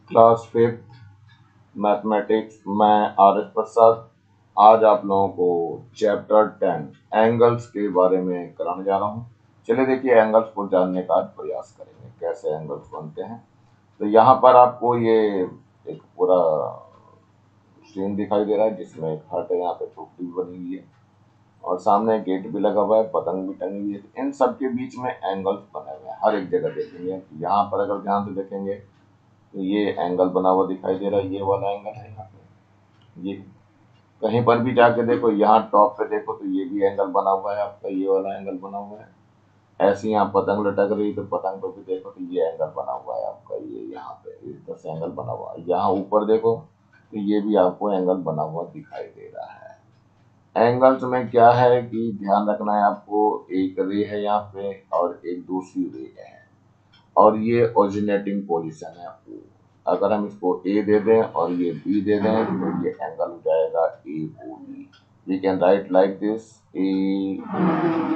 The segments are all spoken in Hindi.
Class fifth mathematics. मैं आर एस प्रसाद आज आप लोगों को चैप्टर 10 एंगल्स के बारे में कराने जा रहा हूँ। चलिए देखिए एंगल्स को जानने का आज प्रयास करेंगे कैसे एंगल्स बनते हैं। तो यहाँ पर आपको ये एक पूरा सीन दिखाई दे रहा है जिसमें एक हट है, यहाँ पे झोपड़ी भी बनी हुई है और सामने गेट भी लगा हुआ है, पतंग भी टंगी हुई है। इन सब के बीच में एंगल्स बने हुए हैं, हर एक जगह देखेंगे। यहाँ पर अगर ध्यान से देखेंगे तो ये एंगल बना हुआ दिखाई दे रहा है, ये वाला एंगल है यहाँ पे। ये कहीं पर भी जाके देखो, यहाँ टॉप पे देखो तो ये भी एंगल बना हुआ है आपका, ये वाला एंगल बना हुआ है। ऐसे यहाँ पतंग लटक रही तो पतंग पे भी देखो तो ये एंगल बना हुआ है आपका, ये यहाँ पे इस तरह से एंगल बना हुआ है। यहाँ ऊपर देखो तो ये भी आपको एंगल बना हुआ दिखाई दे रहा है। एंगल्स में क्या है कि ध्यान रखना है आपको, एक रे है यहाँ पे और एक दूसरी रे है और ये ओरिजिनेटिंग पोजीशन है। अगर हम इसको ए दे दें और ये बी दे दें तो ये एंगल हो जाएगा A O B. We can write like this A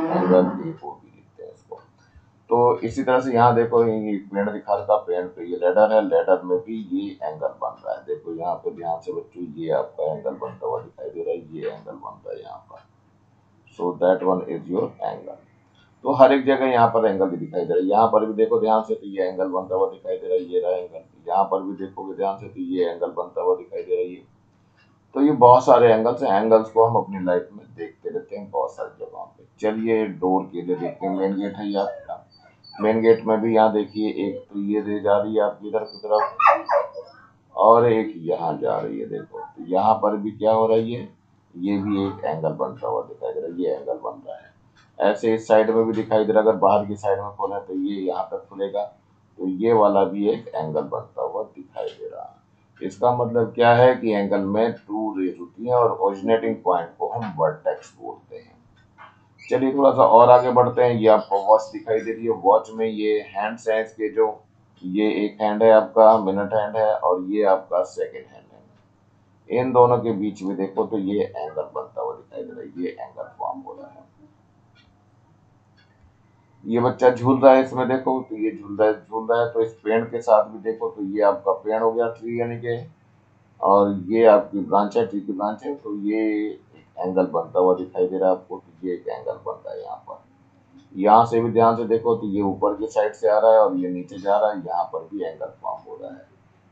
angle A O B लिखते हैं इसको। तो इसी तरह से यहाँ देखो, ये पेड़ दिखा रहा था, पेड़ पे ये लेडर है, लेडर में भी ये एंगल बन रहा है। देखो यहाँ पे ध्यान से बच्चों, ये आपका एंगल बनता हुआ दिखाई दे रहा है, ये एंगल बन रहा है यहाँ पर। So that one is your angle. तो हर एक जगह यहाँ पर एंगल भी दिखाई दे रहा है। यहाँ पर भी देखो ध्यान से तो ये एंगल बनता हुआ दिखाई दे रहा है, ये रहा एंगल। यहाँ पर भी देखोगे ध्यान से तो ये एंगल बनता हुआ दिखाई दे रहा है ये। तो ये बहुत सारे एंगल्स हैं, एंगल्स को हम अपनी लाइफ में देखते रहते हैं बहुत सारी जगहों पे। चलिए डोर के लिए देखते हैं, मेन गेट है ये आपका। मेन गेट में भी यहाँ देखिए, एक तो ये दे जा रही है आपकी इधर की तरफ और एक यहाँ जा रही है। देखो तो यहाँ पर भी क्या हो रहा है, ये भी एक एंगल बनता हुआ दिखाई दे रहा है, ये एंगल बन रहा है। ऐसे इस साइड में भी दिखाई दे रहा है, अगर बाहर की साइड में खोले तो ये यहाँ तक खुलेगा तो ये वाला भी एक एंगल बनता हुआ दिखाई दे रहा है। इसका मतलब क्या है कि एंगल में टू रेज होती है और ओरिजिनेटिंग पॉइंट को हम वर्टेक्स बोलते हैं। चलिए थोड़ा सा और आगे बढ़ते हैं। ये आपको वॉच दिखाई दे रही है, वॉच में ये हैंड्स हैं इसके, जो ये एक हैंड है आपका मिनट हैंड है और ये आपका सेकेंड हैंड है। इन दोनों के बीच में देखो तो ये एंगल बनता हुआ दिखाई दे रहा है, ये एंगल फॉर्म हो रहा है। ये बच्चा झूल रहा है, इसमें देखो तो ये झूल रहा है तो इस पेड़ के साथ भी देखो तो ये आपका पेड़ हो गया, ट्री यानी कि, और ये आपकी ब्रांच है, ट्री की ब्रांच है। तो ये एक एंगल बनता हुआ दिखाई दे रहा है आपको, तो ये एक एंगल बन रहा है यहाँ पर। यहाँ से भी ध्यान से देखो तो ये ऊपर की साइड से आ रहा है और ये नीचे जा रहा है, यहाँ पर भी एंगल फॉर्म हो रहा है।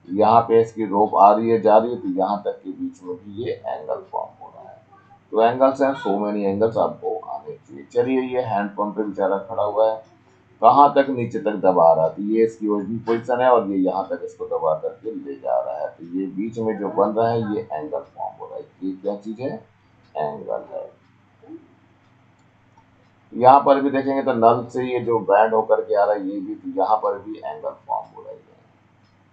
यहाँ पे इसकी रोप आ रही है जा रही है तो यहाँ तक के बीच में भी ये एंगल फॉर्म हो रहा है। तो एंगल्स हैं, सो मेनी एंगल्स आपको आने चाहिए। चलिए ये हैंड पंप पे बेचारा खड़ा हुआ है, कहाँ तक नीचे तक दबा रहा है, तो ये इसकी ओरिजिनल पोजीशन है और ये यहाँ तक इसको दबा करके ले जा रहा है। तो ये बीच में जो बन रहा है ये एंगल फॉर्म हो रहा है। ये क्या चीज है, एंगल है। यहाँ पर भी देखेंगे तो नल से ये जो बैंड होकर के आ रहा है ये भी, तो यहाँ पर भी एंगल फॉर्म हो रहा है।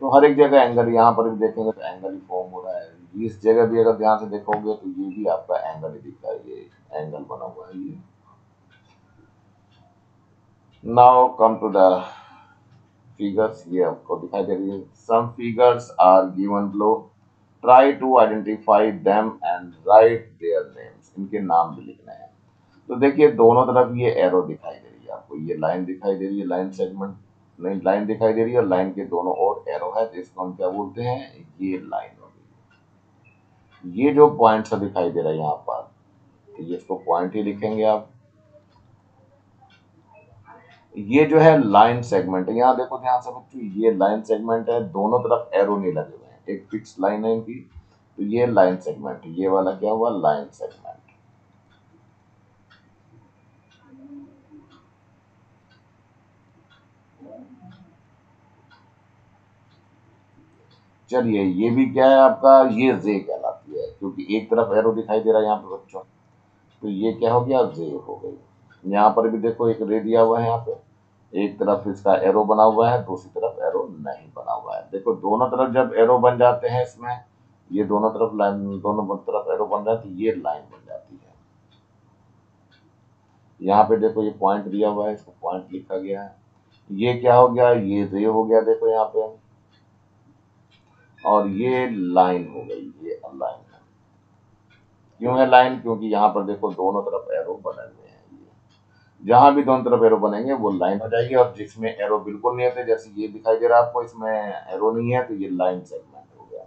तो हर एक जगह एंगल, यहाँ पर भी देखेंगे तो एंगल ही फॉर्म हो रहा है। इस जगह भी अगर ध्यान से देखोगे तो ये भी आपका एंगल ही दिख रहा है, ये एंगल बना हुआ है ये। Now come to the figures, ये आपको दिखाई दे रही है। Some figures are given below, try to identify them and write their names. इनके नाम भी लिखने हैं। तो देखिए दोनों तरफ ये एरो दिखाई दे रही है आपको, ये लाइन दिखाई दे रही है, लाइन सेगमेंट नहीं, लाइन दिखाई दे रही है और लाइन के दोनों ओर एरो है, तो इसको हम क्या बोलते हैं, ये लाइन हो गई। ये जो पॉइंट सा दिखाई दे रहा है यहाँ पर, तो ये इसको पॉइंट ही लिखेंगे आप। ये जो है लाइन सेगमेंट है, यहाँ देखो ध्यान से बच्चों, ये लाइन सेगमेंट है, दोनों तरफ एरो नहीं लगे हुए हैं, एक फिक्स लाइन है इनकी। तो ये लाइन सेगमेंट है, ये वाला क्या हुआ, लाइन सेगमेंट। चलिए ये भी क्या है आपका, ये जे कहलाती है, क्योंकि एक तरफ एरो दिखाई दे रहा है यहाँ पे बच्चों। तो ये क्या हो गया, जे हो गई। यहाँ पर भी देखो एक रे दिया हुआ है यहाँ पे, एक तरफ इसका एरो बना हुआ है, दूसरी तरफ एरो नहीं बना हुआ है। देखो दोनों तरफ जब एरो बन जाते हैं इसमें, ये दोनों तरफ लाइन, दोनों तरफ एरो बन जाती है, ये लाइन बन जाती है। यहाँ पे देखो ये पॉइंट दिया हुआ है, इसको पॉइंट लिखा गया है। ये क्या हो गया, ये रे हो गया देखो यहाँ पे, और ये लाइन हो गई, ये लाइन है। क्यों है लाइन, क्योंकि यहाँ पर देखो दोनों तरफ एरो बने हुए हैं। जहां भी दोनों तरफ एरो बनेंगे वो लाइन हो जाएगी, और जिसमें एरो बिल्कुल नहीं होते, जैसे ये दिखाई दे रहा है आपको, इसमें एरो नहीं है, तो ये लाइन सेगमेंट हो गया।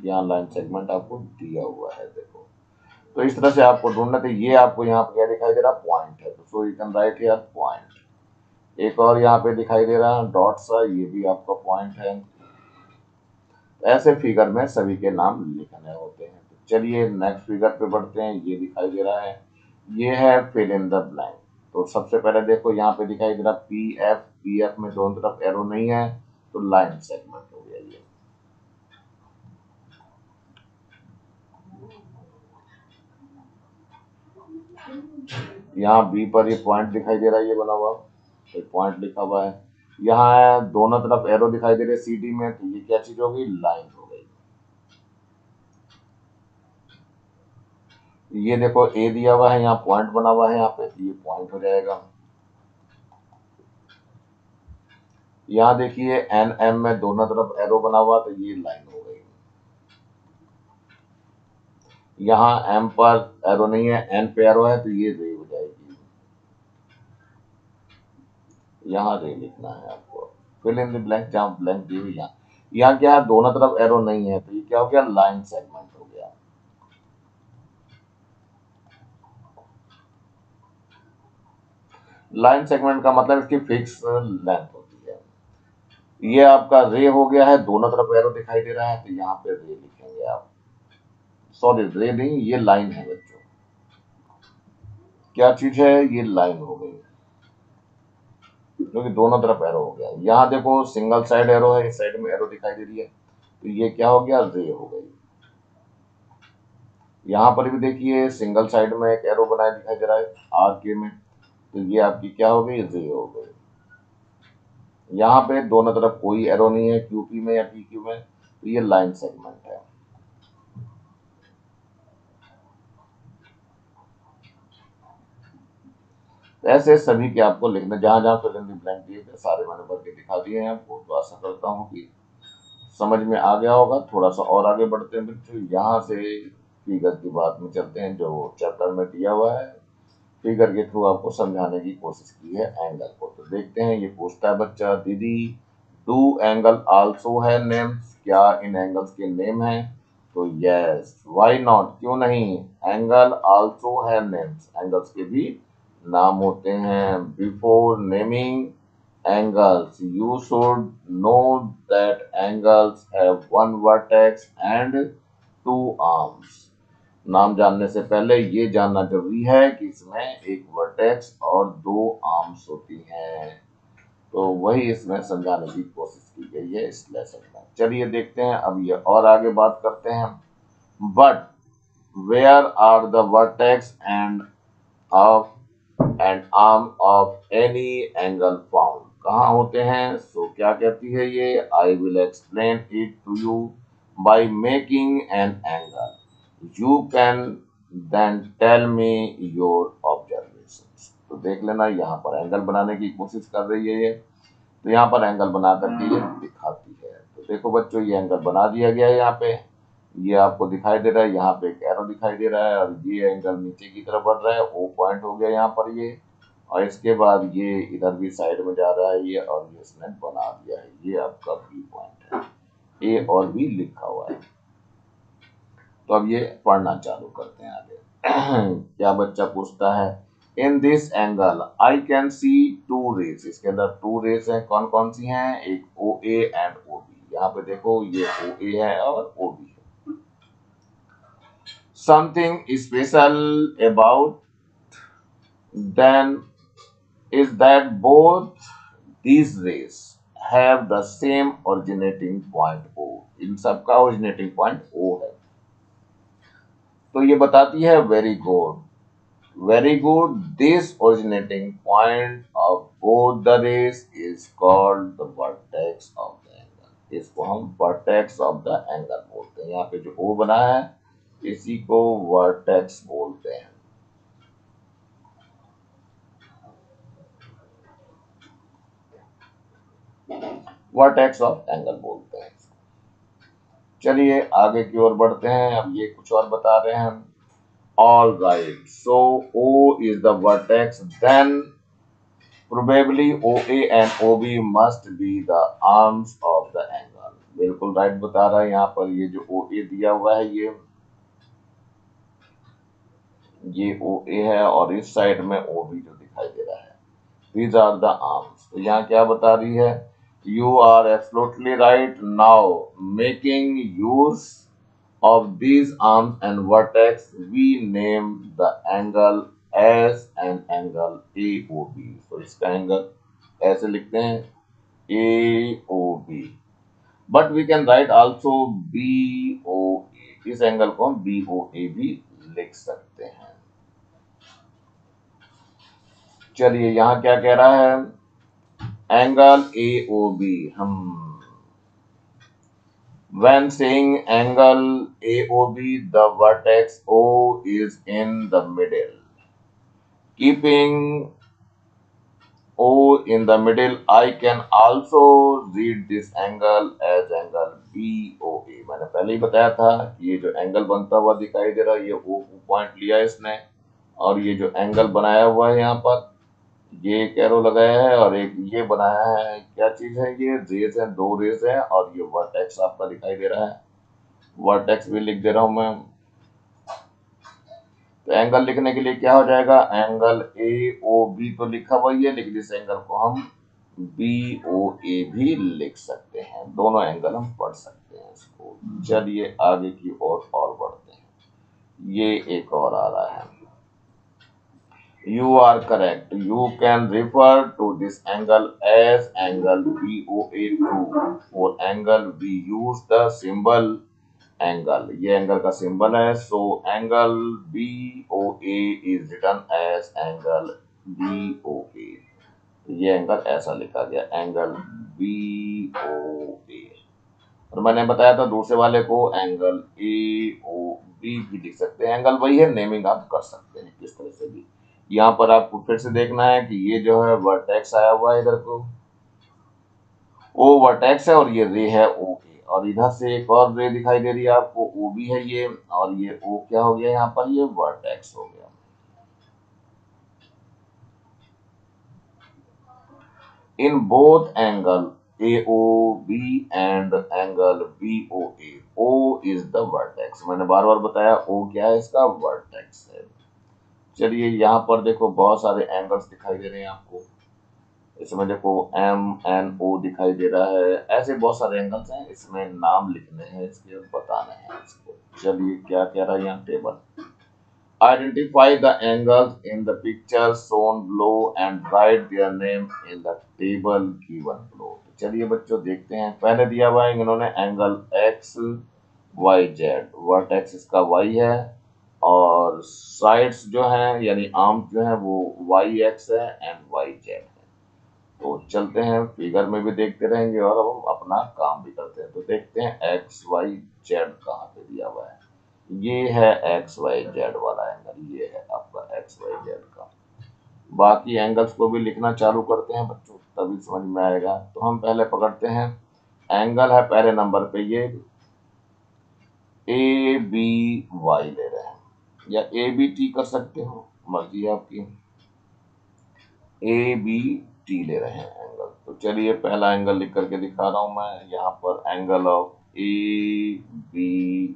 यहाँ लाइन सेगमेंट आपको दिया हुआ है, देखो। तो इस तरह से आपको ढूंढना, तो ये आपको यहाँ पे क्या दिखाई दे रहा है, पॉइंट है, तो so you can write here point. एक और यहाँ पे दिखाई दे रहा है डॉट सा, ये भी आपका पॉइंट है। ऐसे फिगर में सभी के नाम लिखने होते हैं। तो चलिए नेक्स्ट फिगर पे बढ़ते हैं। ये दिखाई दे रहा है, ये है फिल इन द ब्लैंक। तो सबसे पहले देखो यहाँ पे दिखाई दे रहा पी एफ, पी एफ में दोनों तरफ एरो नहीं है, तो लाइन सेगमेंट हो गया ये। यहाँ बी पर ये पॉइंट दिखाई दे रहा है, ये बना हुआ तो पॉइंट लिखा हुआ है। यहाँ दोनों तरफ एरो दिखाई दे रहे सी डी में, तो ये क्या चीज होगी, लाइन हो गई। ये देखो ए दिया हुआ है, यहाँ पॉइंट बना हुआ है यहाँ पे, तो ये पॉइंट हो जाएगा। यहाँ देखिए एन एम में दोनों तरफ एरो बना हुआ, तो ये लाइन हो गई। यहाँ एम पर एरो नहीं है, एन पे एरो है, तो ये रे हो जाएगी। यहाँ रे लिखना है आपको, फिल इन द ब्लैंक, जहाँ ब्लैंक दी हुई यहाँ। यहाँ क्या है, दोनों तरफ एरो नहीं है, तो ये क्या हो गया, लाइन सेगमेंट हो गया। लाइन सेगमेंट का मतलब इसकी फिक्स लेंथ होती है। ये आपका रे हो गया है, दोनों तरफ एरो दिखाई दे रहा है, तो यहाँ पे रे लिखेंगे आप। सॉरी, रे नहीं, ये लाइन है बच्चों। क्या चीज है, ये लाइन हो गई, क्योंकि दोनों तरफ एरो हो गया। यहाँ देखो सिंगल साइड एरो है, इस साइड में एरो दिखाई दे रही है, तो ये क्या हो गया, रे हो गई। यहाँ पर भी देखिए सिंगल साइड में एक एरो बनाया दिखाई दे रहा है आर के में, तो ये आपकी क्या हो गई, रे हो गई। यहाँ पे दोनों तरफ कोई एरो नहीं है क्यूपी में या पीक्यू में, तो ये लाइन सेगमेंट है। तो ऐसे सभी के आपको लिखना, जहां जहां फिल इन द ब्लैंक दिए थे सारे मैंने भर के दिखा दिए हैं आपको। तो आशा करता हूँ कि समझ में आ गया होगा। थोड़ा सा और आगे बढ़ते हैं बच्चों, यहाँ से फिगर की बात में चलते हैं, जो चैप्टर में दिया हुआ है। फिगर के थ्रू आपको समझाने की कोशिश की है एंगल को। तो देखते हैं, ये पूछता है बच्चा, दीदी डू एंगल आल्सो है नेम्स, क्या इन एंगल्स के नेम है। तो यस, व्हाई नॉट, क्यों नहीं, एंगल आल्सो है नेम्स, एंगल्स के भी नाम होते हैं। Before naming angles you should know that angles have one vertex and two arms। नाम जानने से पहले ये जानना जरूरी है कि इसमें एक वर्टेक्स और दो आर्म्स होती हैं। तो वही इसमें समझाने की कोशिश की गई है इस लेसन में। चलिए देखते हैं, अब ये और आगे बात करते हैं। But where are the vertex and of and arm of any angle found, कहाँ होते हैं। सो क्या कहती है ये, I will explain it to you by making an angle, you can then tell me your observations. तो देख लेना, यहाँ पर एंगल बनाने की कोशिश कर रही है ये, तो यहाँ पर एंगल बना करके ये दिखाती है। तो देखो बच्चों, ये एंगल बना दिया गया है यहाँ पे, ये आपको दिखाई दे रहा है, यहाँ पे एक एरो दिखाई दे रहा है, और ये एंगल नीचे की तरफ बढ़ रहा है, ओ पॉइंट हो गया यहाँ पर ये। और इसके बाद ये इधर भी साइड में जा रहा है ये, और ये इसने बना दिया है, ये आपका बी पॉइंट है। ए और बी लिखा हुआ है। तो अब ये पढ़ना चालू करते हैं आगे। क्या बच्चा पूछता है, in this angle I can see two rays, इसके अंदर टू रेस है, कौन कौन सी हैं, एक ओ ए एंड ओ बी। यहाँ पे देखो ये ओ ए है और ओ बी है। Something special about then is that both these rays have the same originating point O। इन सबका originating point O है। तो ये बताती है very good, this originating point of both the rays is called the vertex of the angle। इसको हम vertex of the angle बोलते हैं। यहाँ पे जो O बना है इसी को vertex बोलते हैं। वर्टेक्स ऑफ एंगल बोलते हैं। चलिए आगे की ओर बढ़ते हैं। अब ये कुछ और बता रहे हैं। All right, so O is the vertex, then probably OA and OB must be the arms of the angle। बिल्कुल राइट बता रहा है। यहाँ पर ये जो OA दिया हुआ है ये OA है और इस साइड में OB जो दिखाई दे रहा है, these are the arms। तो यहाँ क्या बता रही है? You are absolutely right। Now making use of these arms and vertex, we name the angle as an angle AOB। तो इसका एंगल ऐसे लिखते हैं AOB, but we can write also BOA। इस एंगल को हम BOA भी लिख सकते हैं। चलिए यहाँ क्या कह रहा है? एंगल AOB, हम when saying angle AOB, the vertex O is in the middle। Keeping O in the middle, I can also read this angle as angle BOA। मैंने पहले ही बताया था कि ये जो एंगल बनता हुआ दिखाई दे रहा है, ये O पॉइंट लिया है इसने, और ये जो एंगल बनाया हुआ है यहाँ पर, ये एक एरो लगाया है और एक ये बनाया है। क्या चीज है? ये रेस है, दो रेस है, और ये वर्टेक्स आपका दिखाई दे रहा है। वर्टेक्स भी लिख दे रहा हूं मैं। तो एंगल लिखने के लिए क्या हो जाएगा? एंगल AOB तो लिखा हुआ ही है, लेकिन इस एंगल को हम BOA भी लिख सकते हैं। दोनों एंगल हम पढ़ सकते हैं इसको। चलिए आगे की ओर और बढ़ते हैं। ये एक और आ रहा है। You are correct। You can refer to this angle as angle BOA2। For angle we use the symbol angle। ये एंगल का सिंबल है। So angle BOA is written as angle BOA। ये एंगल ऐसा लिखा गया, एंगल BOA। और मैंने बताया था दूसरे वाले को एंगल AOB भी लिख सकते हैं। एंगल वही है, नेमिंग आप कर सकते हैं किस तरह से भी। यहाँ पर आपको फिर से देखना है कि ये जो है वर्टेक्स आया हुआ है इधर को, O वर्टेक्स है और ये रे है OA, और इधर से एक और रे दिखाई दे रही है आपको, OB है ये, और ये O क्या हो गया यहाँ पर? ये वर्टेक्स हो गया। In both angle AOB and angle BOA, O is the vertex। मैंने बार बार बताया O क्या है? इसका वर्टेक्स है। चलिए यहाँ पर देखो बहुत सारे एंगल्स दिखाई दे रहे हैं आपको। इसमें देखो MNO दिखाई दे रहा है। ऐसे बहुत सारे एंगल्स हैं, इसमें नाम लिखने हैं इसके, बताने हैं इसको। चलिए क्या कह रहा है यहाँ table? Identify the angles in the picture shown below and write their name in the table given below। चलिए बच्चों देखते हैं। पहले दिया हुआ है इन्होंने एंगल XYZ, वर्टेक्स इसका Y है, और साइड्स जो हैं यानी आर्म्स जो हैं वो YX है एंड YZ है। तो चलते हैं, फिगर में भी देखते रहेंगे और अब हम अपना काम भी करते हैं। तो देखते हैं XYZ कहाँ पे दिया हुआ है। ये है XYZ वाला एंगल, ये है आपका XYZ का। बाकी एंगल्स को भी लिखना चालू करते हैं बच्चों, तभी समझ में आएगा। तो हम पहले पकड़ते हैं एंगल है पहले नंबर पे, ये ABY ले रहे हैं, या ABT कर सकते हो, मर्जी आपकी। ABT ले रहे हैं एंगल। तो चलिए पहला एंगल लिख करके दिखा रहा हूं मैं यहाँ पर, एंगल ऑफ ABT।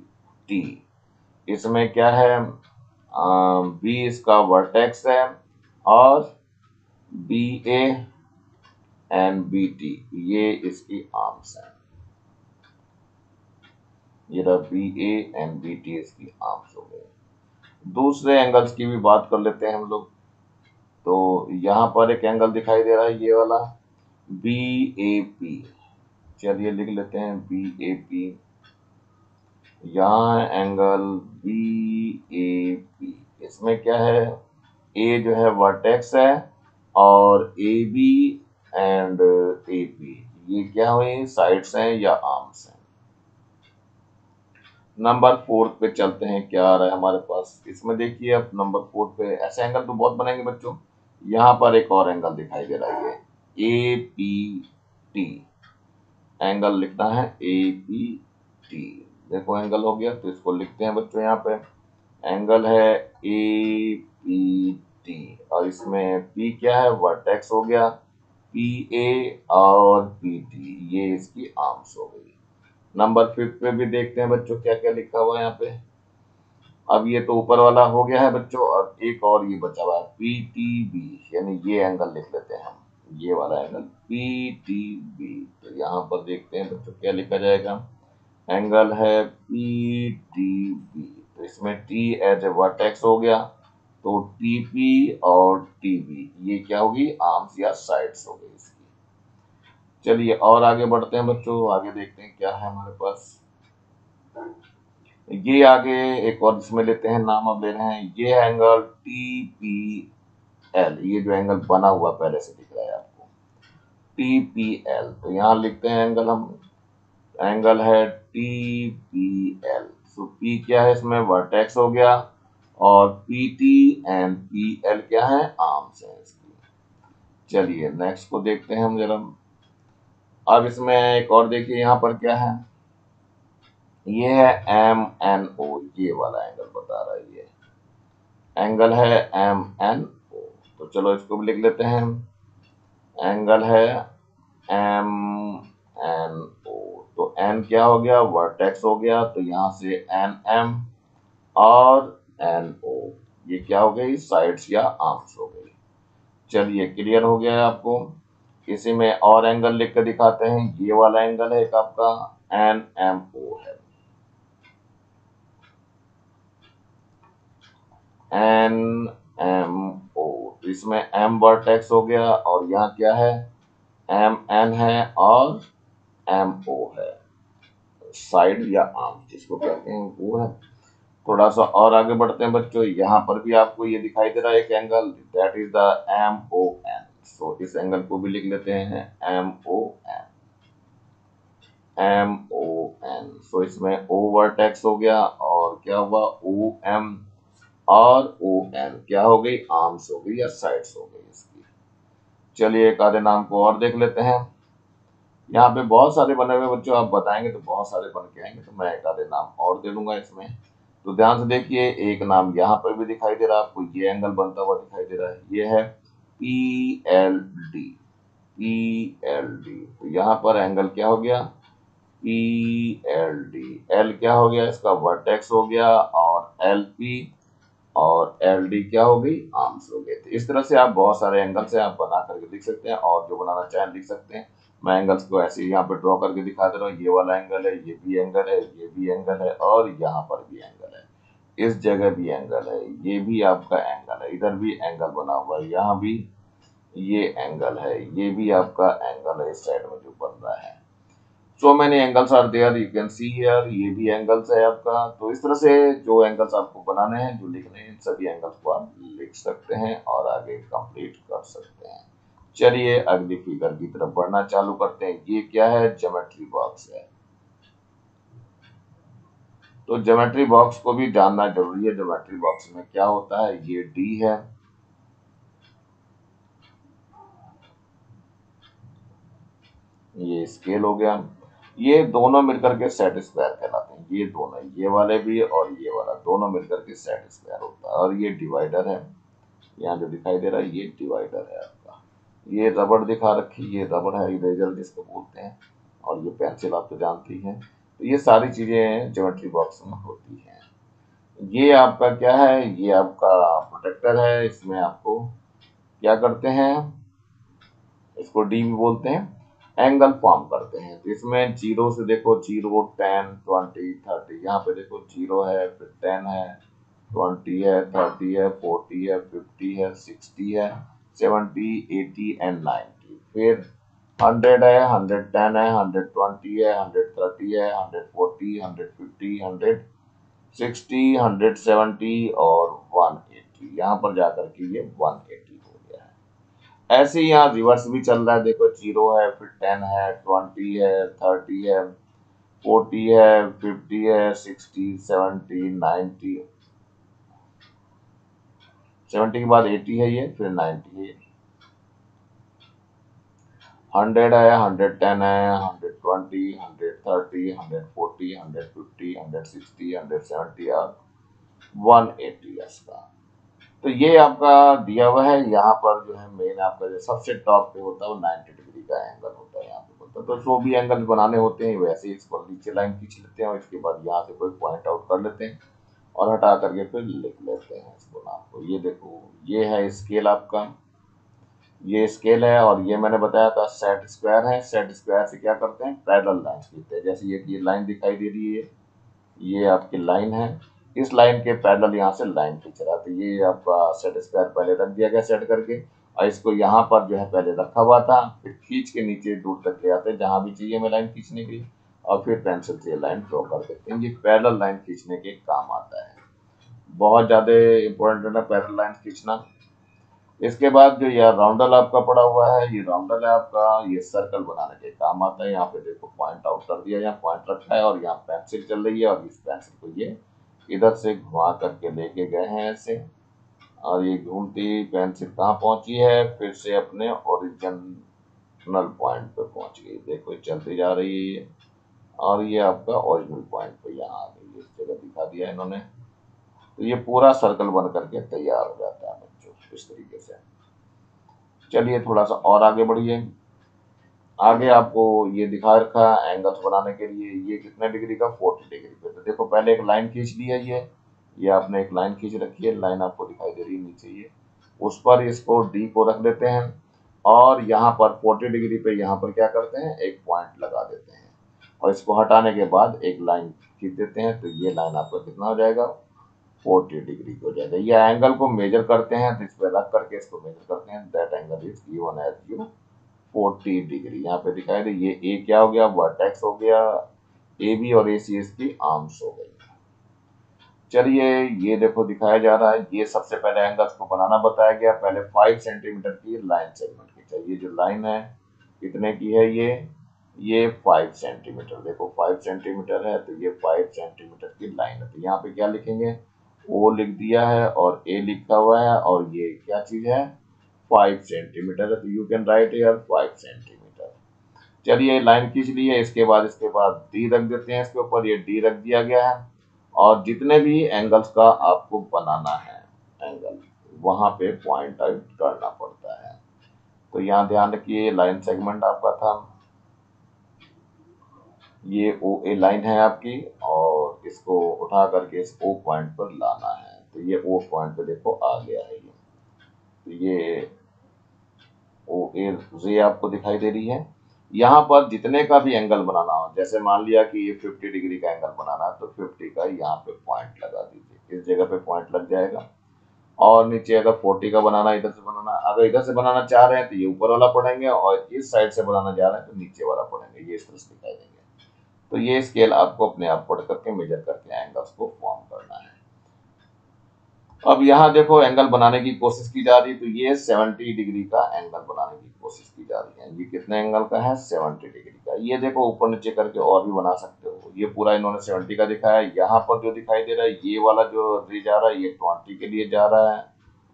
इसमें क्या है? B इसका वर्टेक्स है, और BA एंड BT ये इसकी आर्म्स हैं। ये रहा BA एंड BT इसकी आर्म्स हो गए। दूसरे एंगल्स की भी बात कर लेते हैं हम लोग। तो यहाँ पर एक एंगल दिखाई दे रहा है ये वाला BAP। चलिए लिख लेते हैं BAP। यहाँ एंगल BAP, इसमें क्या है? A जो है वर्टेक्स है, और AB एंड AP ये क्या हुए? साइड्स हैं या आर्म्स हैं। नंबर 4 पे चलते हैं, क्या आ रहा है हमारे पास। इसमें देखिए अब नंबर 4 पे ऐसे एंगल तो बहुत बनेंगे बच्चों। यहाँ पर एक और एंगल दिखाई दे रहा है, ये APT एंगल लिखना है, APT। देखो एंगल हो गया, तो इसको लिखते हैं बच्चों यहाँ पे। एंगल है ए पी टी, और इसमें पी क्या है, वर्टेक्स हो गया, पी ए और पी टी ये इसकी आर्म्स हो गई। नंबर 5 पे भी देखते हैं बच्चों क्या क्या लिखा हुआ है यहाँ पे। अब ये तो ऊपर वाला हो गया है बच्चों, अब एक और ये बचा हुआ है पी टी बी, यानी ये एंगल लिख लेते हैं हम, ये वाला एंगल पी टी बी। तो यहाँ पर देखते हैं बच्चों क्या लिखा जाएगा। एंगल है पी टी बी, तो इसमें टी एज ए वर्टेक्स हो गया, तो टी पी और टी बी ये क्या होगी, आर्म्स या साइड्स हो गई इसकी। चलिए और आगे बढ़ते हैं बच्चों, आगे देखते हैं क्या है हमारे पास। ये आगे एक और इसमें लेते हैं नाम, अब ले रहे हैं ये एंगल टी पी एल, ये जो एंगल बना हुआ पहले से दिख रहा है आपको टी पी एल, तो यहाँ लिखते हैं एंगल हम, एंगल है टी पी एल। सो पी क्या है इसमें, वर्टेक्स हो गया, और P T and P L क्या है, आर्म्स है इसकी। चलिए नेक्स्ट को देखते हैं हम जरा। अब इसमें एक और देखिए यहाँ पर क्या है, ये है एम एन ओ, ये वाला एंगल बता रहा है, ये एंगल है एम एन ओ। तो चलो इसको भी लिख लेते हैं, एंगल है एम एन ओ। तो एन क्या हो गया, वर्टेक्स हो गया, तो यहाँ से एन एम और एन ओ ये क्या हो गई, साइड्स या आर्म्स हो गई। चलिए क्लियर हो गया है आपको। इसी में और एंगल लिख कर दिखाते हैं, ये वाला एंगल है एक आपका एन एम ओ है, एन एम ओ। तो इसमें एम वर्टेक्स हो गया, और यहाँ क्या है, एम एन है और एम ओ है, साइड या आर्म जिसको कहते हैं वो है। थोड़ा सा और आगे बढ़ते हैं बच्चों, यहाँ पर भी आपको ये दिखाई दे रहा है एक angle, that is the M O N. So इस एंगल को भी लिख लेते हैं M O N, M O N. So इसमें ओ वर्टेक्स हो गया, और क्या हुआ, ओ एम और ओ एन क्या हो गई, आर्म्स हो गई या साइड्स हो गई इसकी। चलिए एक आधे नाम को और देख लेते हैं। यहाँ पे बहुत सारे बने हुए बच्चों, आप बताएंगे तो बहुत सारे बन के आएंगे, तो मैं एक आधे नाम और दे दूंगा इसमें। तो ध्यान से देखिए, एक नाम यहाँ पर भी दिखाई दे रहा है आपको, ये एंगल बनता हुआ दिखाई दे रहा है, ये है P L D, P L D. तो यहाँ पर एंगल क्या हो गया, पी एल डी, एल क्या हो गया इसका, वर्टेक्स हो गया, और एल पी और एल डी क्या हो गई, आर्म्स हो गए। तो इस तरह से आप बहुत सारे एंगल से आप बना करके लिख सकते हैं, और जो बनाना चाहें लिख सकते हैं। मैं एंगल्स को ऐसे ही यहाँ पे ड्रॉ करके दिखा दे रहा हूँ, ये वाला एंगल है, ये भी एंगल है, ये भी एंगल है, और यहाँ पर भी एंगल है, इस जगह भी एंगल है, ये भी आपका एंगल है, इधर भी एंगल बना हुआ है, यहाँ भी ये एंगल है, ये भी आपका एंगल है, इस साइड में जो बन रहा है। So many angles are there, you can see here, ये भी एंगल्स है आपका। तो इस तरह से जो एंगल्स आपको बनाने हैं, जो लिखने हैं, सभी एंगल्स को आप लिख सकते हैं और आगे कंप्लीट कर सकते हैं। चलिए अगली फिगर की तरफ बढ़ना चालू करते हैं। ये क्या है, ज्योमेट्री बॉक्स है। तो ज्योमेट्री बॉक्स को भी जानना जरूरी है, ज्योमेट्री बॉक्स में क्या होता है। ये डी है, ये स्केल हो गया, ये दोनों मिलकर के सेट स्क्वायर कहलाते हैं। ये दोनों, ये वाले भी और ये वाला, दोनों मिलकर के सेट स्क्वायर होता है। और ये डिवाइडर है, यहाँ जो दिखाई दे रहा है ये डिवाइडर है आपका। ये रबड़ दिखा रखी, ये रबड़ है, इरेजर जिसको बोलते हैं, और ये पेंसिल आप तो जानती हैं। तो ये सारी चीजें ज्योमेट्री बॉक्स में होती हैं। ये आपका क्या है, ये आपका प्रोटेक्टर है। इसमें आपको क्या करते हैं, इसको डी भी बोलते हैं, एंगल फॉर्म करते हैं। तो इसमें जीरो से देखो, 0 10 20 30, यहाँ पे देखो 0 है, फिर 10 है, 20 है, 30 है, 40 है, 50 है, 60 है, 70 80 एंड 90। फिर 100 है, 110 है, 120 है, 130 है, 140, 150, 160, 170 और 180। यहाँ पर जाकर के ये 180 हो गया है। ऐसे ही यहाँ रिवर्स भी चल रहा है, देखो 0 है, फिर 10 है, 20 है, 30 है, 40 है, 50 है, 60, 70, 90, 70 के बाद 80 है, ये फिर 90 है, 100 है, 110 है, 120, 130, 140, 150, 160, 170 और 180 इसका। तो ये आपका दिया हुआ है। यहाँ पर जो है मेन आपका जो सबसे टॉप पे होता है वो 90 डिग्री का एंगल होता है यहाँ पे बोलता है। तो जो भी एंगल बनाने होते हैं वैसे ही इसको नीचे लाइन खींच लेते हैं और इसके बाद यहाँ से कोई पॉइंट आउट कर लेते हैं और हटा करके फिर लिख लेते हैं इसको नाम को। ये देखो ये है स्केल आपका, ये स्केल है और ये मैंने बताया था सेट स्क्वायर है। सेट स्क्वायर से क्या करते हैं, पैरेलल लाइन खींचते हैं। जैसे ये लाइन दिखाई दे रही है, ये आपकी लाइन है, इस लाइन के पैरेलल यहाँ से लाइन खींच रहा है। तो ये आपका सेट स्क्वायर पहले रख दिया गया सेट करके, और इसको यहाँ पर जो है पहले रखा हुआ था, फिर खींच के नीचे दूर तक ले आते हैं जहां भी चाहिए हमें लाइन खींचने के लिए, और फिर पेंसिल से लाइन ड्रॉ कर देते हैं। ये पैरेलल लाइन खींचने के काम आता है, बहुत ज्यादा इंपॉर्टेंट है पैरेलल लाइन खींचना। इसके बाद जो यह राउंडल आपका पड़ा हुआ है, ये राउंडल है आपका, ये सर्कल बनाने के काम आता है। यहाँ पे देखो पॉइंट आउट कर दिया, यहाँ पॉइंट रखा है और यहाँ पेंसिल चल रही है और इस पेंसिल को ये इधर से घुमा करके लेके गए हैं ऐसे, और ये घूमती पेंसिल कहाँ पहुंची है, फिर से अपने ओरिजिनल पॉइंट पे पहुंच गई। देखो चलती जा रही है और ये आपका ओरिजिनल पॉइंट पे यहाँ आ गई, इस जगह दिखा दिया इन्होंने। तो ये पूरा सर्कल बन करके तैयार हो जाता है बच्चों इस तरीके से। चलिए थोड़ा सा और आगे बढ़िए। आगे आपको ये दिखा रखा है एंगल्स बनाने के लिए, ये कितने डिग्री का, 40 डिग्री पे। तो देखो पहले एक लाइन खींच ली है, ये आपने एक लाइन खींच रखी है, लाइन आपको दिखाई दे रही है नीचे, ये उस पर इसको डी को रख देते हैं और यहाँ पर 40 डिग्री पे यहाँ पर क्या करते हैं, एक पॉइंट लगा देते हैं और इसको हटाने के बाद एक लाइन खींच देते हैं। तो ये लाइन आपका कितना हो जाएगा, 40 डिग्री हो जाएगा। ये एंगल को मेजर करते हैं, तो इस पर रख करके इसको मेजर करते हैं। That angle is given as you 40 degree. यहाँ पे दिखाई दे, ये ए क्या हो गया, वर्टेक्स हो गया, ए बी और ए सी इसकी आर्म्स हो गई। चलिए ये देखो दिखाया जा रहा है, ये सबसे पहले एंगल्स को बनाना बताया गया। पहले 5 सेंटीमीटर की लाइन सेगमेंट की चाहिए। जो लाइन है कितने की है, ये 5 सेंटीमीटर। देखो 5 सेंटीमीटर है, तो ये 5 सेंटीमीटर की लाइन है। तो यहाँ पे क्या लिखेंगे, ओ लिख दिया है और ए लिखा हुआ है और ये क्या चीज है, 5 सेंटीमीटर है। तो you can write here 5 centimetre. चलिए लाइन खींच ली है, इसके बाद डी रख देते हैं इसके ऊपर, ये डी रख दिया गया है। और जितने भी एंगल्स का आपको बनाना है एंगल, वहां पे पॉइंट आउट करना पड़ता है। तो यहाँ ध्यान रखिए, लाइन सेगमेंट आपका था, ये ओ ए लाइन है आपकी, और इसको उठा करके इस ओ पॉइंट पर लाना है। तो ये ओ पॉइंट पे देखो आ गया है ये, तो ये ओ ए रे आपको दिखाई दे रही है। यहाँ पर जितने का भी एंगल बनाना हो, जैसे मान लिया कि ये 50 डिग्री का एंगल बनाना है, तो 50 का यहाँ पे पॉइंट लगा दीजिए, इस जगह पे पॉइंट लग जाएगा। और नीचे अगर 40 का बनाना, इधर से बनाना, अगर इधर से बनाना चाह रहे हैं तो ये ऊपर वाला पढ़ेंगे, और इस साइड से बनाना चाह रहे हैं तो नीचे वाला पढ़ेंगे, ये इस तरह से दिखाई देंगे। तो ये स्केल आपको अपने आप पढ़ करके मेजर करके एंगल्स को फॉर्म करना है। अब यहाँ देखो एंगल बनाने की कोशिश की जा रही है, तो ये 70 डिग्री का एंगल बनाने की कोशिश की जा रही है। ये कितने एंगल का है, 70 डिग्री का। ये देखो ऊपर नीचे करके और भी बना सकते हो। ये पूरा इन्होंने 70 का दिखाया है। यहाँ पर जो दिखाई दे रहा है, ये वाला जो रे जा रहा है, ये 20 के लिए जा रहा है,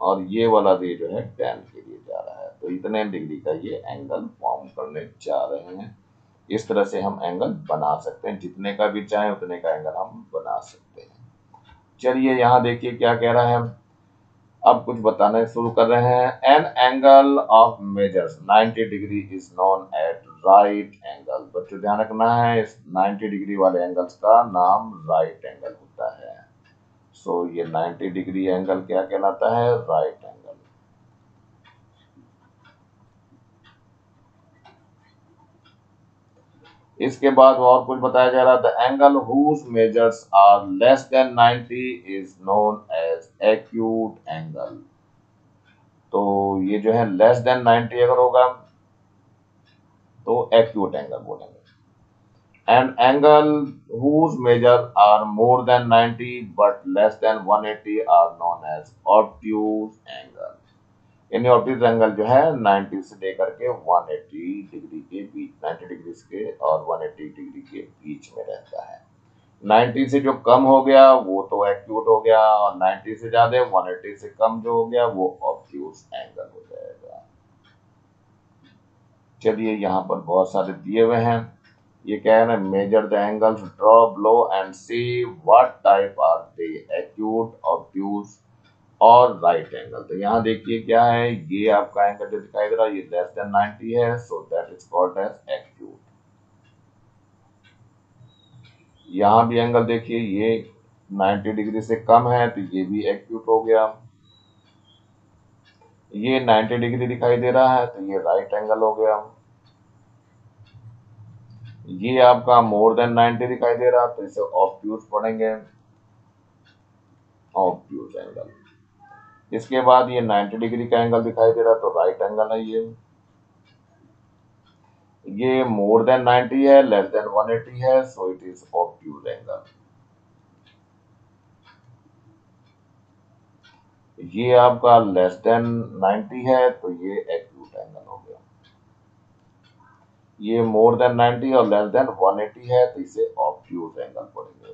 और ये वाला रे जो है 10 के लिए जा रहा है। तो इतने डिग्री का ये एंगल फॉर्म करने जा रहे हैं। इस तरह से हम एंगल बना सकते हैं, जितने का भी चाहे उतने का एंगल हम बना सकते हैं। चलिए यहाँ देखिए क्या कह रहा है, अब कुछ बताने शुरू कर रहे हैं। An angle of measures 90 degree is known at right angle. बच्चों ध्यान रखना है, इस 90 डिग्री वाले एंगल्स का नाम राइट एंगल होता है। सो ये 90 डिग्री एंगल क्या कहलाता है, राइट एंगल। इसके बाद और कुछ बताया जा रहा है, the angle whose measures are less than 90 is known as acute angle. तो ये जो है लेस देन 90 अगर होगा तो एक्यूट एंगल बोलेंगे। And angle whose measure are more than 90 but less than 180 are known as obtuse angle. यानी ऑब्ट्यूज एंगल जो है 90 से लेकर के 180 डिग्री के बीच, 90 डिग्री के और 180 डिग्री के बीच में रहता है। 90 से जो कम हो गया वो तो एक्यूट हो गया, और 90 से ज्यादा 180 से कम जो हो गया वो ऑब्ट्यूज एंगल हो जाएगा। चलिए यहाँ पर बहुत सारे दिए हुए हैं। ये क्या है ना, measure the angles, draw below and see what type are they, acute, obtuse और राइट एंगल। तो यहाँ देखिए क्या है, ये आपका एंगल जो दिखाई दे रहा है ये लेस देन 90 है, so that is called as acute. यहाँ भी एंगल देखिए ये 90 डिग्री से कम है तो ये भी एक्यूट हो गया। ये 90 डिग्री दिखाई दे रहा है तो ये राइट एंगल हो गया। ये आपका मोर देन 90 दिखाई दे रहा तो इसे ऑब्ट्यूज पढ़ेंगे, ऑब्ट्यूज एंगल। इसके बाद ये 90 डिग्री का एंगल दिखाई दे रहा तो राइट एंगल है ये मोर देन 90 है, लेस देन 180 है, so it is obtuse angle. ये आपका लेस देन 90 है तो ये एक्यूट एंगल हो गया। ये मोर देन 90 और लेस देन 180 है तो इसे ऑब्ट्यूज एंगल पढ़ेंगे।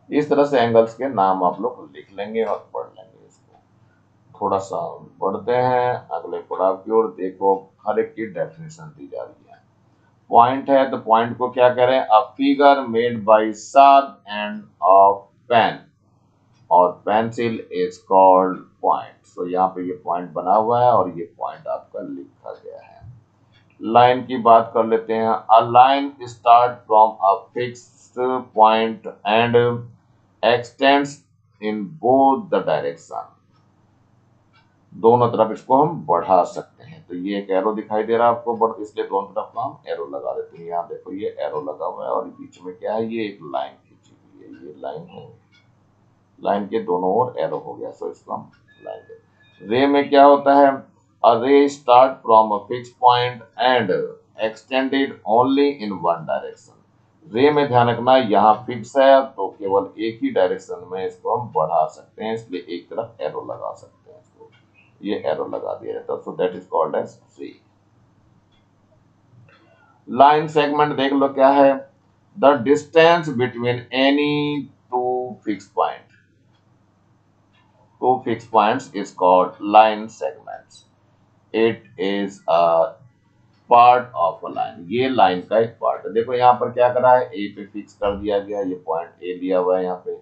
इस तरह से एंगल्स के नाम आप लोग लिख लेंगे और पढ़ लेंगे। इसको थोड़ा सा पढ़ते हैं अगले पड़ाव की ओर। देखो हर एक की डेफिनेशन दी जा रही है। पॉइंट है तो पॉइंट को क्या करें, a figure made by sharp end of pen और pencil is called point. So यहाँ पे ये पॉइंट बना हुआ है और ये पॉइंट आपका लिखा गया है। लाइन की बात कर लेते हैं। A line start from a fixed point and x tends in both the direction. दोनों तरफ इसको हम बढ़ा सकते हैं। तो ये एक एरो दिखाई दे रहा है आपको, बढ़ इसलिए दोनों तरफ हम एरो लगा देते हैं। यहाँ देखो ये एरो लगा हुआ है और बीच में क्या है, ये एक लाइन खींची हुई है, ये लाइन है। लाइन के दोनों ओर एरो हो गया, सो इसको हम लाइन दे। रे में क्या होता है, अ रे start from a fix point and extended only in one direction. रे में ध्यान रखना यहाँ फिक्स है तो केवल एक ही डायरेक्शन में इसको हम बढ़ा सकते हैं, इसलिए एक तरफ एरो लगा सकते हैं। इसको ये एरो लगा दिया जाता है, so that is called as ray. Line segment देख लो क्या है, the distance between any two fix point. Two fixed points is called line segments. It is a part of a line. ये लाइन का एक पार्ट है। देखो यहाँ पर क्या करा है, ए पे फिक्स कर दिया गया, ये पॉइंट ए लिया हुआ है यहाँ पे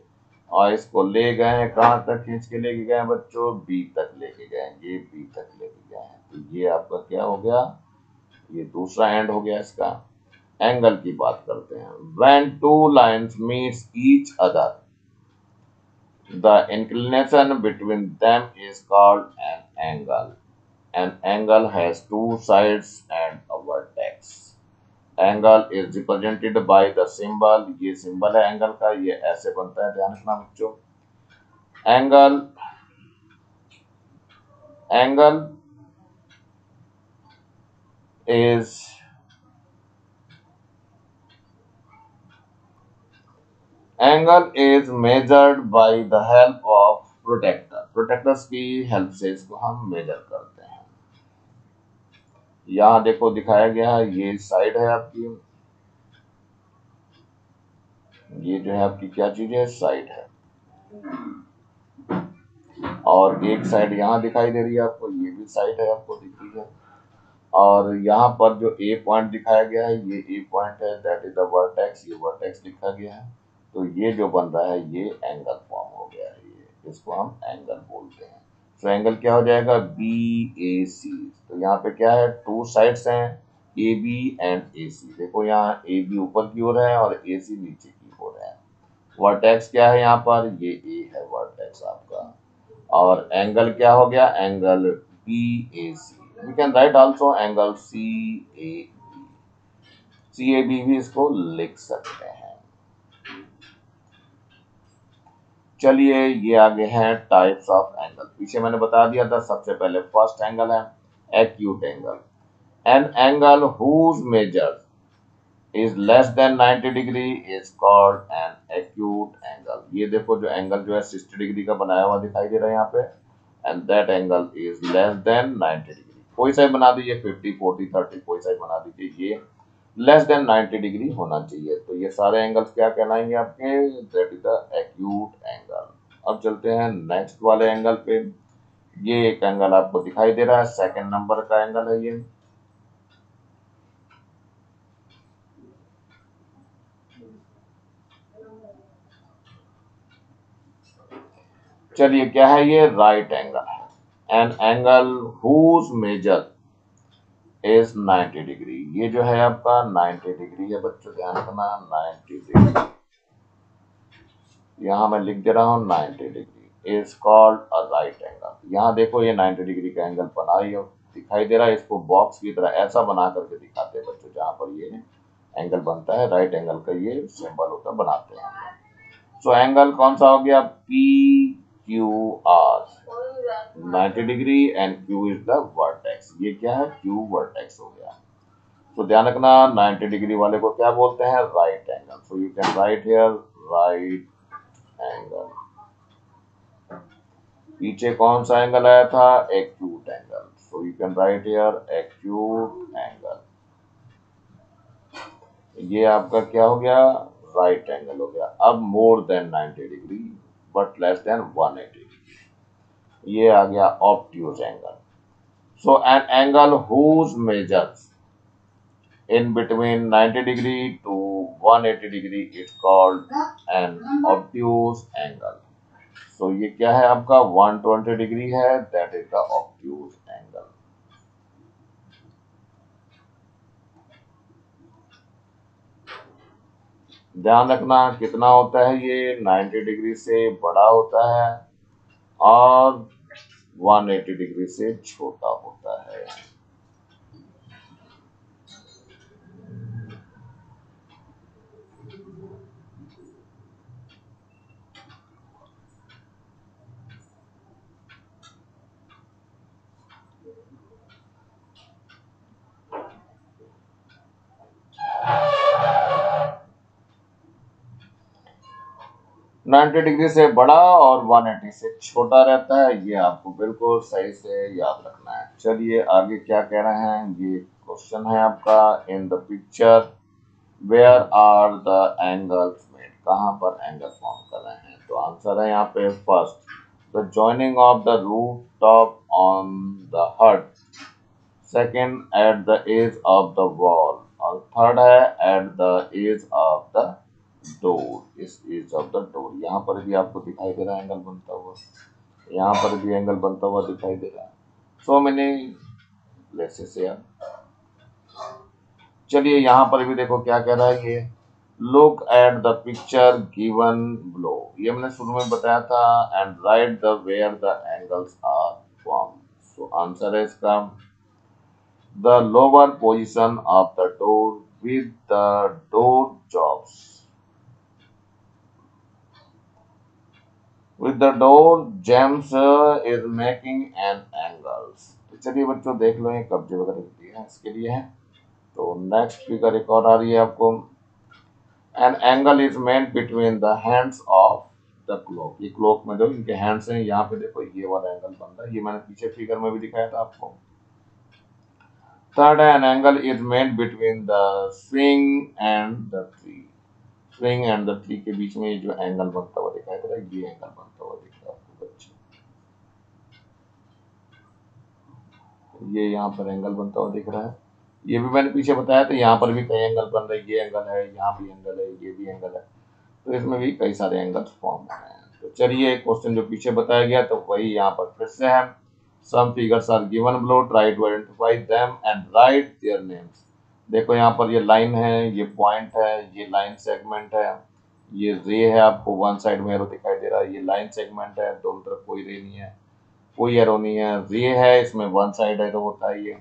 और इसको ले गए हैं, कहाँ तक खींच के लेके गए हैं बच्चों, बी तक लेके गए हैं, ये बी तक लेके गए हैं। तो ये आपका क्या हो गया, ये दूसरा एंड हो गया इसका। एंगल की बात करते हैं। When two lines meets each other, the inclination between them is called an angle. An angle has two sides and a vertex. Angle is represented by the symbol. ये सिंबल है एंगल का, ये ऐसे बनता है, ध्यान रखना बच्चों। Angle is measured by the help of protractor. Protractors की हेल्प से इसको हम मेजर करते हैं। यहाँ देखो दिखाया गया है, ये साइड है आपकी, ये जो है आपकी क्या चीज है, साइड है। और एक साइड यहाँ दिखाई दे रही है आपको, ये भी साइड है आपको दिख रही है। और यहाँ पर जो ए पॉइंट दिखाया गया है, ये ए पॉइंट है, दैट इज द वर्टेक्स, ये वर्टेक्स लिखा गया है। तो ये जो बन रहा है ये एंगल फॉर्म हो गया है, ये इसको हम एंगल बोलते हैं। तो एंगल क्या हो जाएगा, बी ए सी। तो यहाँ पे क्या है, टू साइड्स हैं, ए बी एंड ए सी। देखो यहाँ ए बी ऊपर की ओर है और ए सी नीचे की ओर है। वर्टेक्स क्या है यहाँ पर, ये ए है वर्टेक्स आपका। और एंगल क्या हो गया, angle B A C. We can write also angle C A B, C A B भी इसको लिख सकते हैं। चलिए ये आगे हैं टाइप्स ऑफ एंगल। पीछे मैंने बता दिया था, सबसे पहले फर्स्ट एंगल है acute angle. An angle whose measure is less than 90 degree is called an acute angle। ये देखो जो एंगल जो है 60 डिग्री का बनाया हुआ दिखाई दे रहा है यहाँ पे, and that angle is less than 90 degree. कोई सा बना दीजिए, 50, 40, 30 कोई सा बना दीजिए, ये लेस देन 90 डिग्री होना चाहिए। तो ये सारे एंगल्स क्या कहलाएंगे आपके, that is the acute angle। अब चलते हैं नेक्स्ट वाले एंगल पे। ये एक एंगल आपको दिखाई दे रहा है, सेकंड नंबर का एंगल है ये। चलिए क्या है ये, राइट एंगल है। An angle whose measure is 90 degree. ये जो है आपका 90 डिग्री है बच्चों, ध्यान रखना 90 डिग्री। यहाँ मैं लिख दे रहा हूँ 90 degree is called a right angle. यहाँ देखो ये 90 डिग्री का एंगल बना ही दिखाई दे रहा है। इसको बॉक्स की तरह ऐसा बना करके दिखाते हैं बच्चों, जहाँ पर ये एंगल बनता है, राइट एंगल का ये सिंबल होता है, बनाते हैं। सो एंगल कौन सा हो गया, P Q R, 90 degree, and Q is the vertex. ये क्या है, क्यू वर्टेक्स हो गया। तो ध्यान रखना 90 डिग्री वाले को क्या बोलते हैं, right angle. So you can write here right angle. पीछे कौन सा एंगल आया था, acute angle. So you can write here acute angle. ये आपका क्या हो गया, राइट एंगल हो गया। अब more than 90 degree but less than 180 degree, ये आ गया obtuse angle. So an angle whose measures in between 90 degree to 180 degree is called an obtuse angle. So ये क्या है आपका 120 डिग्री है, that is the obtuse angle. ध्यान रखना कितना होता है ये, 90 डिग्री से बड़ा होता है और 180 डिग्री से छोटा होता है। 90 डिग्री से बड़ा और 180 से छोटा रहता है, ये आपको बिल्कुल सही से याद रखना है। चलिए आगे क्या कह रहे हैं, ये क्वेश्चन है आपका, in the picture where are the angles made, कहाँ पर एंगल फॉर्म कर रहे हैं। तो आंसर है यहाँ पे first, the joining of the rooftop on the hut, second at the edge of the wall, और थर्ड है at the edge of the door, इस एज ऑफ द डोर। यहाँ पर भी आपको दिखाई दे रहा है एंगल बनता हुआ, यहाँ पर भी एंगल बनता हुआ दिखाई दे रहा है। सो मैनी प्लेसेस है। चलिए यहाँ पर भी देखो क्या कह रहा है ये, look at the picture given below, ये मैंने शुरू में बताया था, and write the where the angles are form. So answer है इसका the lower position of the door with the door jobs, with the door jambs is making an angles। तो चलिए बच्चों देख लो ये कब्जे वगैरह दिए हैं इसके लिए है। तो नेक्स्ट फिगर एक और आ रही है आपको, an angle is made between the hands of the clock. ये क्लॉक में जो इनके हैंड्स हैं, यहाँ पे देखो ये वाला एंगल बन रहा है, ये मैंने पीछे फिगर में भी दिखाया था आपको। थर्ड है an angle is made between the swing and the tree, swing and the tree के बीच में ये जो एंगल बनता हुआ दिखाई दे रहा है, ये एंगल बनता हुआ दिख रहा है आपको बच्चे, ये यहाँ पर एंगल बनता हुआ दिख रहा है। ये भी मैंने पीछे बताया था, यहाँ पर भी कई एंगल बन रहे हैं, ये एंगल है, यहाँ भी एंगल है, ये भी एंगल है, तो इसमें भी कई सारे एंगल्स फॉर्म हो रहे हैं। तो चलिए क्वेश्चन जो पीछे बताया गया तो वही यहाँ पर फिर से है, some figures are given below, try to identify them and write their names. देखो यहाँ पर ये लाइन है, ये पॉइंट है, ये लाइन सेगमेंट है, ये रे है, आपको वन साइड में एरो दिखाई दे रहा है, ये लाइन सेगमेंट है, दोनों तरफ कोई रे नहीं है, कोई एरो नहीं है, रे है इसमें वन साइड एरो होता है, ये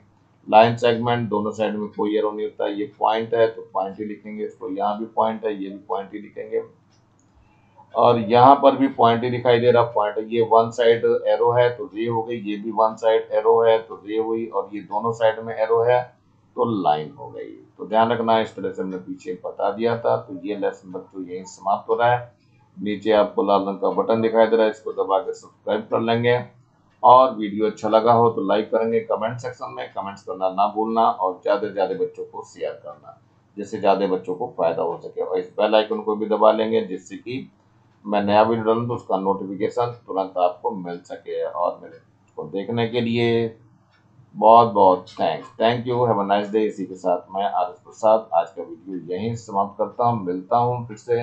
लाइन सेगमेंट दोनों साइड में कोई एरो नहीं होता है, ये पॉइंट है तो पॉइंट ही लिखेंगे इसको, यहाँ भी पॉइंट है, ये भी पॉइंट ही लिखेंगे, और यहाँ पर भी पॉइंट ही दिखाई दे रहा पॉइंट है। ये वन साइड एरो है तो रे हो गई, ये भी वन साइड एरो है तो रे हुई, और ये दोनों साइड में एरो है तो लाइन हो गई। तो ध्यान रखना, इस तरह से हमने पीछे बता दिया था। तो ये लेसन बच्चों यही समाप्त हो रहा है। नीचे आपको लाल रंग का बटन दिखाई दे रहा है, इसको दबा के सब्सक्राइब कर लेंगे, और वीडियो अच्छा लगा हो तो लाइक करेंगे, कमेंट सेक्शन में कमेंट्स करना ना भूलना, और ज़्यादा से ज़्यादा बच्चों को शेयर करना जिससे ज़्यादा बच्चों को फायदा हो सके, और इस बेल आइकन को भी दबा लेंगे जिससे कि मैं नया वीडियो डालूं तो उसका नोटिफिकेशन तुरंत आपको मिल सके और मिले। को देखने के लिए बहुत बहुत thank you, have a nice day. इसी के साथ मैं आर एस प्रसाद आज का वीडियो यहीं समाप्त करता हूँ। मिलता हूँ फिर से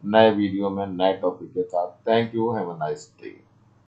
नए वीडियो में नए टॉपिक के साथ। Thank you, have a nice day.